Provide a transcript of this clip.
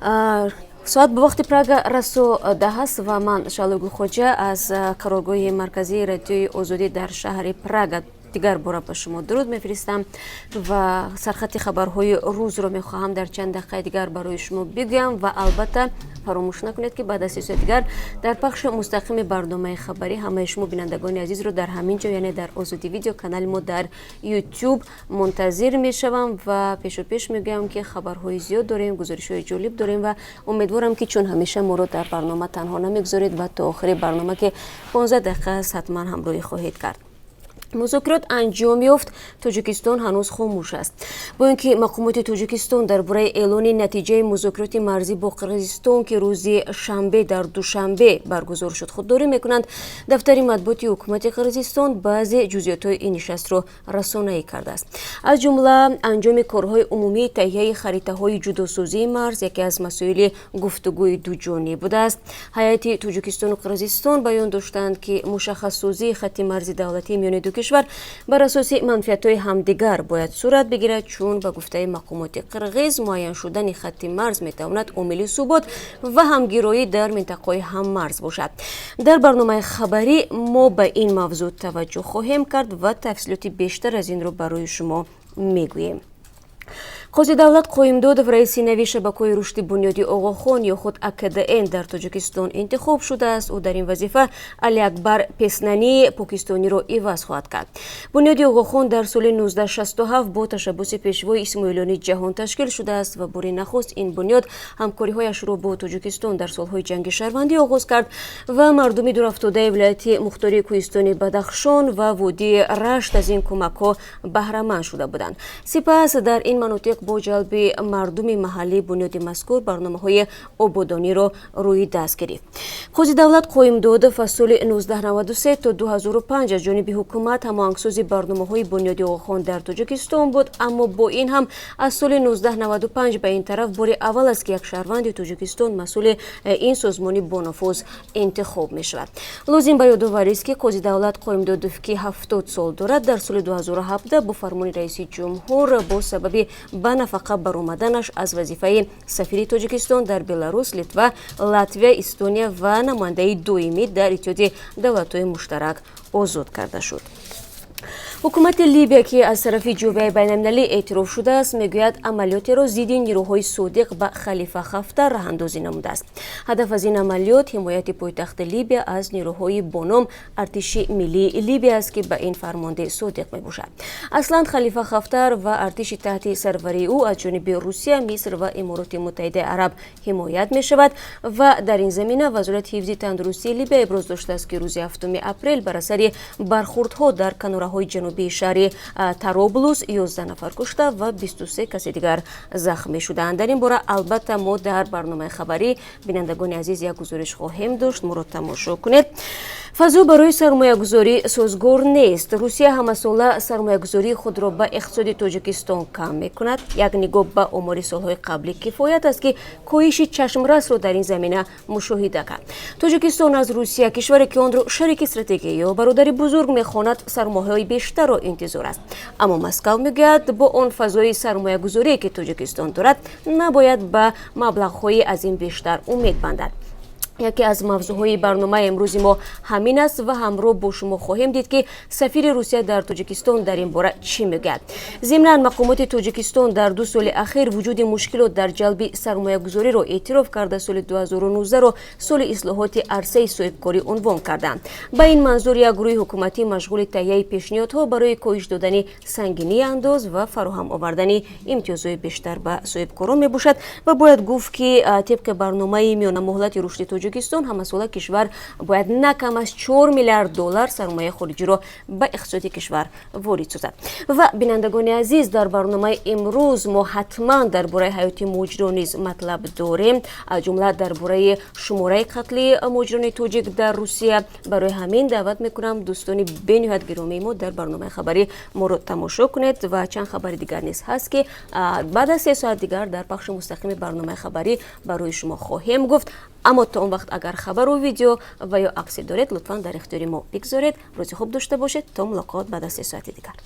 соат ба вақти Прага расо даҳаст ва ман Шалугул Хоҷа аз қароргоҳи марказии радиои Озодӣ дар шаҳри Прага дигар бора ба шумо дуруд мефиристам ва сархати хабарҳои рӯзро мехоҳам дар чанд дақиқаи дигар барои шумо бигӯям ва албатта фаромӯш накунед ки баъд аз 30 соати дигар дар пахши мустақими барномаи хабарӣ ҳамаи шумо бинандагони азизро дар ҳамин ҷо, яъне дар Озодӣ видео канали мо дар YouTube мунтазир мешавам ва пешопеш мегӯям ки хабарҳои зиёд дорем, гузоришҳои ҷолиб дорем ва умедворам ки чун ҳамеша моро дар барнома танҳо намегузоред ва то охири барнома ки 15 дақиқа аст ҳатман ҳамроҳӣ хоҳед кард. музокирот анҷом ёфт, Тоҷикистон ҳанӯз хомӯш аст. Бо ин ки мақомоти Тоҷикистон дар бораи эълони натиҷаи музокироти марзӣ бо Қирғизистон ки рӯзи шанбе дар душанбе баргузор шуд худдорӣ мекунанд, дафтари матбуоти ҳукумати Қирғизистон баъзе ҷузъиётҳои ин нишастро расонаӣ кардааст. Аз ҷумла анҷоми корҳои умумии таҳияи харитаҳои ҷудосозии марз яке аз масоили гуфтугӯи дуҷониб будааст. ҳайати Тоҷикистону Қирғизистон баён доштанд ки мушаххассозии хатти марзи давлатии миёни ду кишвар бар асоси манфиатҳои ҳамдигар бояд сурат бигирад, чун ба гуфтаи мақомоти қирғиз муайян шудани хатти марз метавонад омили субот ва ҳамгироӣ дар минтақаҳои ҳаммарз бошад. дар барномаи хабарӣ мо ба ин мавзӯъ таваҷҷӯҳ хоҳем кард ва тафсилоти бештар аз инро барои шумо мегӯем. Қози давлат Қоимдодов раиси нави шабакаҳои рушди бунёдӣ Оғохон ё худ АКДН дар Тоҷикистон интихоб шудааст. ӯ дар ин вазифа Али Акбар Песнании покистониро иваз хоҳад кард. бунёди Оғохон дар соли 1967 бо ташаббуси пешвои Исмоилёни ҷаҳон ташкил шудааст ва бори нахуст ин бунёд ҳамкориҳояшро бо Тоҷикистон дар солҳои ҷанги шаҳрвандӣ оғоз кард ва мардуми дурафтодаи вилояти Мухтории Кӯҳистони Бадахшон ва водии Рашт аз ин кӯмакҳо баҳраманд шуда буданд. Сипас дар ин манотиқ бо ҷалби мардуми маҳаллӣ бунёди мазкур барномаҳои ободониро рӯи даст гирифт. Қози давлат Қоимдодов аз соли 1993 то 2005 аз ҷониби ҳукумат ҳамоҳангсози барномаҳои бунёди Оғохон дар Тоҷикистон буд, аммо бо ин ҳам аз соли 1995 ба ин тараф бори аввал аст ки як шаҳрванди Тоҷикистон масъули ин созмони бонуфуз интихоб мешавад. лозим ба ёдоварист ки Қози давлат Қоимдодов ки 70 сол дорад, дар соли 2017 бо фармони раиси ҷумҳур бо сабаби ба нафақа баромаданаш аз вазифаи сафири Тоҷикистон дар Беларус, Литва, Латвия, Эстония ва намояндаи доимӣ дар Иттиҳоди давлатҳои муштарак озод карда шуд. ҳукумати Либия ки аз тарафи ҷомеаи байналмилалӣ эътироф шудааст, мегӯяд амалиётеро зидди нирӯҳои содиқ ба Халифа Хафтар раҳандозӣ намудааст. ҳадаф аз ин амалиёт ҳимояти пойтахти Либия аз нирӯҳои боном артиши миллии Либия аст ки ба ин фармондеҳ содиқ мебошад. Аслан Халифа Хафтар ва артиши таҳти сарварии ӯ аз ҷониби Русия, Миср ва Имороти Муттаҳидаи Араб ҳимоят мешавад ва дар ин замина вазорати ҳифзи тандурустии Либия иброз доштааст ки рӯзи 7 апрел бар асари бархурдҳо дар канораҳои ҷанубии шаҳри Тароблус 11 нафар кушта ва 23 каси дигар захмӣ шуданд. дар ин бора албатта мо дар барномаи хабарӣ бинандагони азиз як гузориш хоҳем дошт, моро тамошо кунед. фазо барои сармоягузорӣ созгор нест. Русия ҳамасола сармоягузории худро ба иқтисоди Тоҷикистон кам мекунад. Як нигоҳ ба омори солҳои қаблӣ кифоят аст ки коҳиши чашмрасро дар ин замина мушоҳида кард. Тоҷикистон аз Русия, кишваре ки онро шарики стратегӣ ё бародари бузург мехонад, сармояҳои бештарро интизор аст. Аммо Москав мегӯяд, бо он фазои сармоягузорие ки Тоҷикистон дорад, набояд ба маблағҳои аз ин бештар умед бандад. яке аз мавзӯъҳои барномаи имрӯзи мо ҳамин аст ва ҳамроҳ бо шумо хоҳем дид ки сафири Русия дар Тоҷикистон дар ин бора чӣ мегӯяд. зимнан мақомоти Тоҷикистон дар 2 соли ахир вуҷуди мушкилот дар ҷалби сармоягузориро эътироф карда, соли 2019-ро соли ислоҳоти арсаи соҳибкорӣ унвон карданд. ба ин манзур як гурӯҳи ҳукуматӣ машғули таҳияи пешниҳодҳо барои коҳиш додани сангинии андоз ва фароҳам овардани имтиёзҳои бештар ба соҳибкорон мебошад ва бояд гуфт ки тибқи барномаи миёнамуҳлати рушди Тоҷикистон ҳамасола кишвар бояд на кам аз $4 миллиард сармояи хориҷиро ба иқтисоди кишвар ворид созад. ва бинандагони азиз, дар барномаи имрӯз мо ҳатман дар бораи ҳаёти муҳоҷирон низ матлаб дорем, аз ҷумла дар бораи шумораи қатли муҳоҷирони тоҷик дар Русия. барои ҳамин даъват мекунам дӯстони бениҳоят гиромии мо дар барномаи хабарӣ моро тамошо кунед ва чанд хабари дигар низ ҳаст ки баъд аз 3 соат дигар дар пахши мустақими барномаи хабарӣ барои шумо хоҳем гуфт. аммо то он вақт агар хабару видео ва ё аксе доред, лутфан дар ихтиёри мо бигзоред. рӯзи хуб дошта бошед. То мулоқот баъд аз 3 соати дигар.